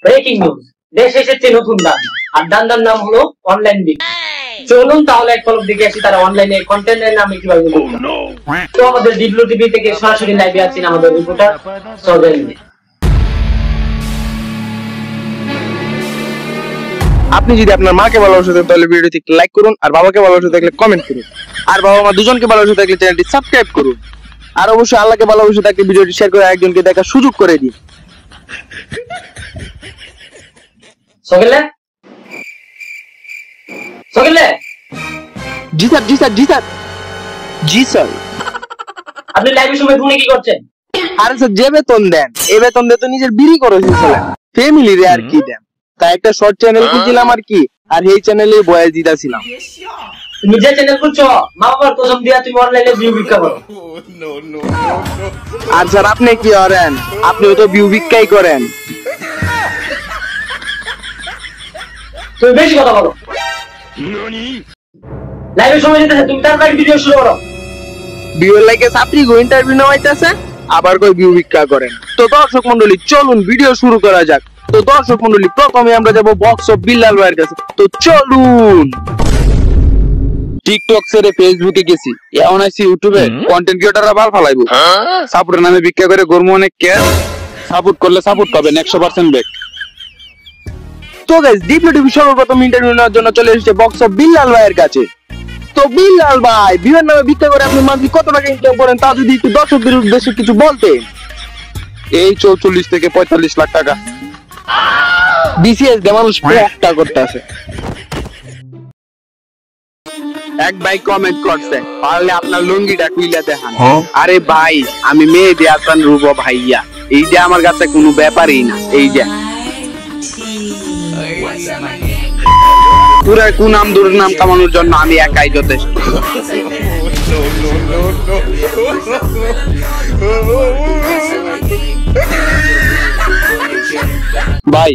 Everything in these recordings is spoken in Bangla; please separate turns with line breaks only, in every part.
ব্রেকিং নিউজ, দেশে এসেছে নতুন দান, আর দান্দার নাম হলো অনলাইন বিট। চলুন তাহলে এক পলক দেখে আসি তারা অনলাইনে কন্টেন্টের নামে কিভাবে তো আমাদের ডিব্লু টিভি থেকে সরাসরি লাইভে আছেন আমাদের রিপোর্টার সোহেল।
আপনি যদি আপনার মাকে ভালোবাসে থাকেন তাহলে ভিডিওটি লাইক করুন, আর বাবাকে ভালোবাসে থাকলে কমেন্ট করুন, আর বাবা মা দুজনকে ভালোবাসে থাকলে চ্যানেলটি সাবস্ক্রাইব করুন, আর অবশ্যই আল্লাহকে ভালোবাসে থাকলে ভিডিওটি শেয়ার করে একজনকে দেখার সুযোগ করে দিন।
সোহেল সোহেল
জি স্যার, জি স্যার, জি স্যার, জি স্যার।
আপনি লাইভের সময় ফোনে কি করছেন?
আরে স্যার, যে বেতন দেন এই বেতন দিয়ে তো নিজের বিড়ি করেছি স্যার, ফ্যামিলি রে আর কি দেন, তাই একটা শর্ট চ্যানেল খুলছিলাম আর কি, আর এই চ্যানেলে বয়েস দিতাছিলাম।
তুমি যে চ্যানেল খুলছো মা বাবার কসম দিয়া তুমি অনলাইনে ভিউ ভিক্ষা করো।
আর স্যার আপনি কি করেন? আপনিও তো ভিউ ভিক্ষাই করেন।
তুমি বেশি কথা বলো। লাইভের সময় যেতেছে, তুমি তাড়াতাড়ি ভিডিও শুরু করো।
ভিউ লাইকে ছাত্রী গো ইন্টারভিউ নেওয়াইতেছে, আবার কই ভিউ ভিক্ষা করেন। তো দর্শক মণ্ডলী চলুন ভিডিও শুরু করা যাক। তো দর্শক মণ্ডলী প্রথমে আমরা যাব বক্স অফ বিল্লাল ভাইয়ের কাছে। তো চলুন। টিকটক ছেড়ে ফেসবুকে গেছি, এখন আইছি ইউটিউবে। কন্টেন্ট ক্রিয়েটররা ভালো ফালাইবো, সাপোর্টের নামে ভিক্ষা করে গরম অনেক কে সাপোর্ট করলে সাপোর্ট পাবেন 100% ব্যাক। তো গাইস ডিপ্লো টিভি সর্বপ্রথম ইন্টারভিউ নেওয়ার জন্য চলে এসেছে বক্স অফ বিল্লাল ভাইয়ের কাছে। তো বিল্লাল ভাই, ভিউয়ের নামে ভিক্ষা করে আপনি মান্থলি কত টাকা ইনকাম করেন তা যদি একটু দর্শকদের উদ্দেশ্যে কিছু বলতেন। এই 44 থেকে 45 লাখ টাকা। বিসিএস দে মানুষ একটা করতে আছে। এক ভাই কমেন্ট করছে, পারলে আপনার লুঙ্গিটা খুইলা দেখান। আরে ভাই, আমি মেহেদী হাসান রুবো ভাইয়া, এই যে আমার কাছে কোনো ব্যাপারই না। এই যে পুরো কুনাম দুর্নাম কামানোর জন্য আমি একাই যথেষ্ট। ভাই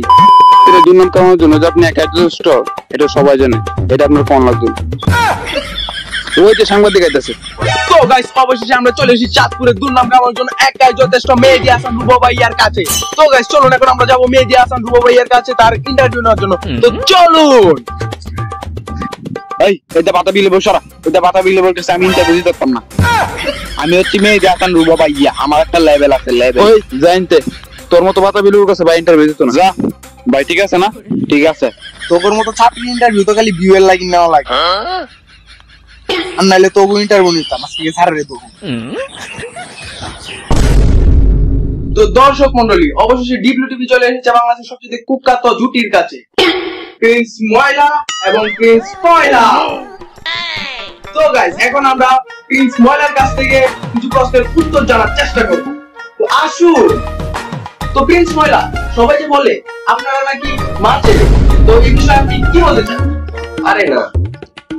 দুর্নাম কামানোর জন্য যে আপনি একাই যথেষ্ট এটা সবাই জানে, এটা আপনার কোন লাগবে? ওই যে সাংবাদিক আইতাছে। তো গাইস অবশেষে আমরা চলে এসেছি চাঁদপুরের দুর্নাম কামানোর জন্য একাই যথেষ্ট মেহেদী হাসান রুবো ভাইয়ার কাছে। তো গাইস চলুন এখন আমরা যাবো মেহেদী হাসান রুবো ভাইয়ার কাছে তার ইন্টারভিউ নেওয়ার জন্য। তো চলুন। এই এটা পাতা বিলে বসরা, এটা পাতা বিলে বলতেছে আমি ইন্টারভিউ দিতে পারতাম না। আমি হচ্ছি মেহেদী হাসান রুবো ভাইয়া, আমার একটা লেভেল আছে, লেভেল। ওই জানতে তোর মতো পাতা বিলে কাছে ভাই ইন্টারভিউ দিত না। যা ভাই, ঠিক আছে না? ঠিক আছে। তোর মতো ছাত্রী ইন্টারভিউ তো খালি ভিউয়ের লাগি নেওয়া লাগে, আর নাইলে তো ইন্টারভিউ নিতাম আজকে ছাড়রে তো। তো দর্শক মণ্ডলী অবশেষে ডিপ্লো টিভি চলে এসেছে বাংলাদেশের সবচেয়ে কুখ্যাত জুটির কাছে, প্রিন্স ময়লা এবং প্রিন্স পয়লা। তো গাইস এখন আমরা প্রিন্স ময়লার কাছ থেকে কিছু প্রশ্নের উত্তর জানার চেষ্টা করব। তো আসুন। তো প্রিন্স ময়লা, সবাই যে বলে আপনারা নাকি মা ছেলে, তো এই বিষয়ে আপনি কি বলতে চান?
আরে না,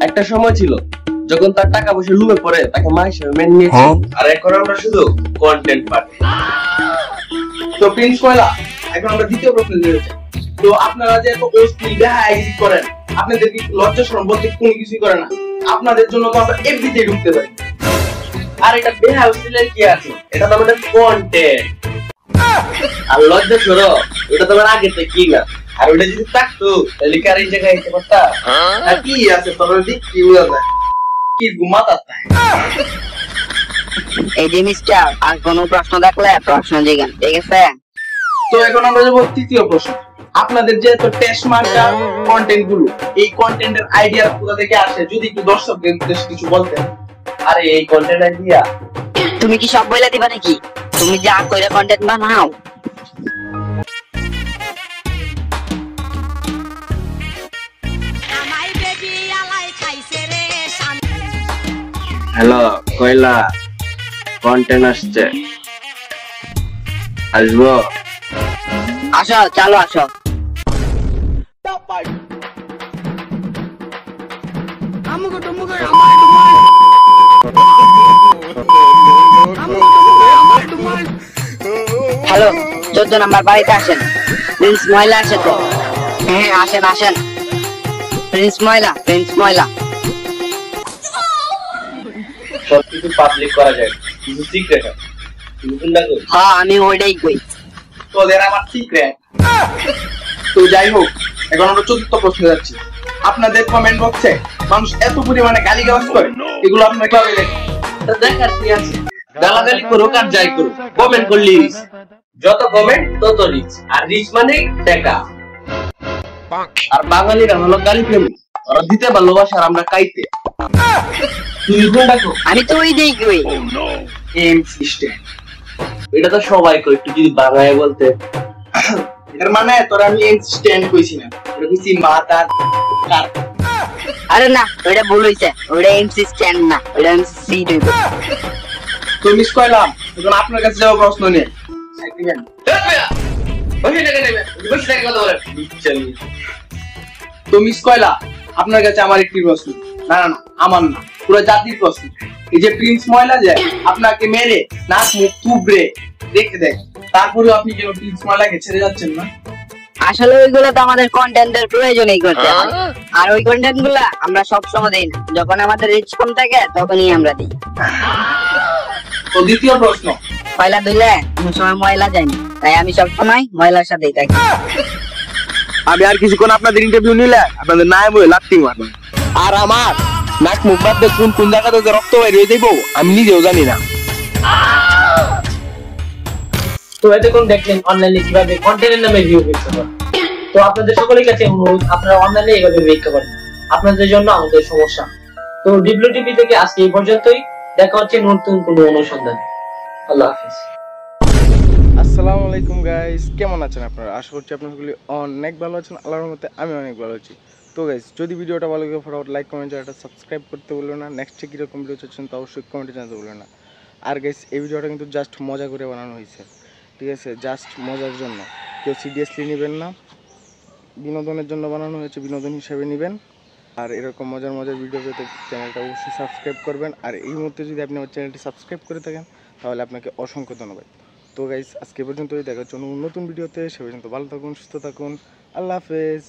একটা সময় ছিল যখন তার টাকা পয়সা লুমে পড়ে তাকে মা হিসেবে মেনে নিয়েছি, আর এখন আমরা শুধু কন্টেন্ট পাঠাই।
তো প্রিন্স ময়লা, এখন আমরা দ্বিতীয় প্রশ্ন যেতে চাই। তো আপনারা যে এত অশ্লীল বেহায়াগিরি করেন, আপনাদের কি লজ্জা শরম বলতে কোনো কিছুই করে না? আপনাদের জন্য তো আমরা এফবিতে ঢুকতে পারি।
আর এটা বেহায়া অশ্লীলের কি আছে? এটা তো আমাদের কন্টেন্ট। আর লজ্জা সরো, ওটা তোমার আগে থেকে কি না, আর ওটা যদি থাকতো তাহলে কি আর এই জায়গায় এসে পারতা?
আর কি আছে তোর দিক কি বুঝা যায়, কি ঘুমাতা তাই।
এই জিনিসটা আর কোনো প্রশ্ন থাকলে প্রশ্ন জিজ্ঞান, ঠিক আছে?
তো এখন আমরা যাবো তৃতীয় প্রশ্ন। আপনাদের যে এত টেস্ট মার্কা কন্টেন্ট গুলো, এই কন্টেন্টের আইডিয়া কোথা থেকে আসে যদি একটু দর্শকদের উদ্দেশ্যে কিছু বলতেন।
আরে এই কন্টেন্ট আইডিয়া
তুমি কি সব বইলা দিবা নাকি? তুমি যা কইরা কন্টেন্ট বানাও।
হ্যালো কয়লা, কন্টেন্ট আসছে, আসবো?
আসো, চলো আসো। হ্যালো, 14 নাম্বার বাড়িতে আসেন। প্রিন্স ময়লা আসে তো? হ্যাঁ আসেন আসেন। প্রিন্স ময়লা, প্রিন্স ময়লা।
সবকিছু পাবলিক করা যায়, কিছু সিক্রেট আছে।
হ্যাঁ আমি ওইটাই কই।
তোদের আমার সিক্রেট তো যাই হোক, এখন আমরা চতুর্থ প্রশ্নে যাচ্ছি। আপনাদের কমেন্ট বক্সে মানুষ এত পরিমাণে গালিগালাজ করে, এগুলো আপনারা কিভাবে দেখেন?
তা দেখার কি আছে, গালাগালি করুক আর যাই করুক, কমেন্ট করলি রিচ। যত কমেন্ট তত রিচ, আর রিচ মানে টাকা। আর বাঙালিরা হলো গালি প্রেমী, ওরা দিতে ভালোবাসে আর আমরা কাইতে। তুই কোনটা কো?
আমি তো ওই দিই কই
এম সিস্টেম।
এটা তো সবাই কই, একটু যদি বাংলায় বলতে।
এর মানে তোরা আমি এম স্ট্যান্ড কইছি না, এটা কইছি মাথা।
আরে না, ওটা ভুল হইছে, ওটা এমসি স্ট্যান্ড না, ওটা এমসি সিট হইব।
তো মিস কইলাম, এখন আপনার কাছে যাবো প্রশ্ন নিয়ে। একদিন তো মিস কয়লা, আপনার কাছে আমার একটি প্রশ্ন। না না না, আমার না, পুরো জাতির প্রশ্ন। এই যে প্রিন্স ময়লা যে আপনাকে মেরে নাক মুখ তুবড়ে রেখে দেয়, তারপরেও আপনি কেন প্রিন্স ময়লাকে ছেড়ে যাচ্ছেন না?
আসলে ওইগুলো তো আমাদের কন্টেন্টের প্রয়োজনই করতে হয়, আর ওই কন্টেন্ট গুলা আমরা সব সময় দিই না, যখন আমাদের রিচ কম থাকে তখনই আমরা দিই।
তো দ্বিতীয় প্রশ্ন,
পয়লা ধুলে কোনো সময় ময়লা যায়নি, তাই আমি সব সময় ময়লার সাথেই থাকি।
আমি আর কিছুক্ষণ আপনাদের ইন্টারভিউ নিলে আপনাদের নাম হয়ে লাত্তি মারবেন। আর আমার নাক মুখ বাদ দিয়ে কোন কোন জায়গাতে যে রক্ত বের হয়ে যাবো আমি নিজেও জানি না।
তো এতক্ষণ দেখলেন অনলাইনে কিভাবে কন্টেন্টের নামে ভিউ করতে পারেন। তো আপনাদের সকলের কাছে অনুরোধ, আপনারা অনলাইনে এইভাবে ভিক্ষা করেন, আপনাদের জন্য আমাদের সমস্যা। তো ডিব্লিউটিভি থেকে আজকে এই পর্যন্তই, দেখা হচ্ছে নতুন কোনো অনুসন্ধান। আল্লাহ হাফেজ।
আসসালামু আলাইকুম গাইস, কেমন আছেন আপনারা? আশা করছি আপনারা সকলে অনেক ভালো আছেন। আল্লাহর রহমতে আমি অনেক ভালো আছি। তো গাইস, যদি ভিডিওটা ভালো লাগে ফটাফট লাইক কমেন্ট চ্যানেলটা সাবস্ক্রাইব করতে ভুলবেন না। নেক্সটে কীরকম ভিডিও চাচ্ছেন তা অবশ্যই কমেন্টে জানাতে ভুলবেন না। আর গাইস, এই ভিডিওটা কিন্তু জাস্ট মজা করে বানানো হয়েছে, ঠিক আছে? জাস্ট মজার জন্য, কেউ সিরিয়াসলি নেবেন না, বিনোদনের জন্য বানানো হয়েছে, বিনোদন হিসেবে নেবেন। আর এরকম মজার মজার ভিডিও পেতে চ্যানেলটা অবশ্যই সাবস্ক্রাইব করবেন। আর এই মুহূর্তে যদি আপনি আমার চ্যানেলটি সাবস্ক্রাইব করে থাকেন তাহলে আপনাকে অসংখ্য ধন্যবাদ। তো গাইস, আজকে পর্যন্তই, দেখা হচ্ছে নতুন ভিডিওতে। সে পর্যন্ত ভালো থাকুন, সুস্থ থাকুন, আল্লাহ হাফেজ।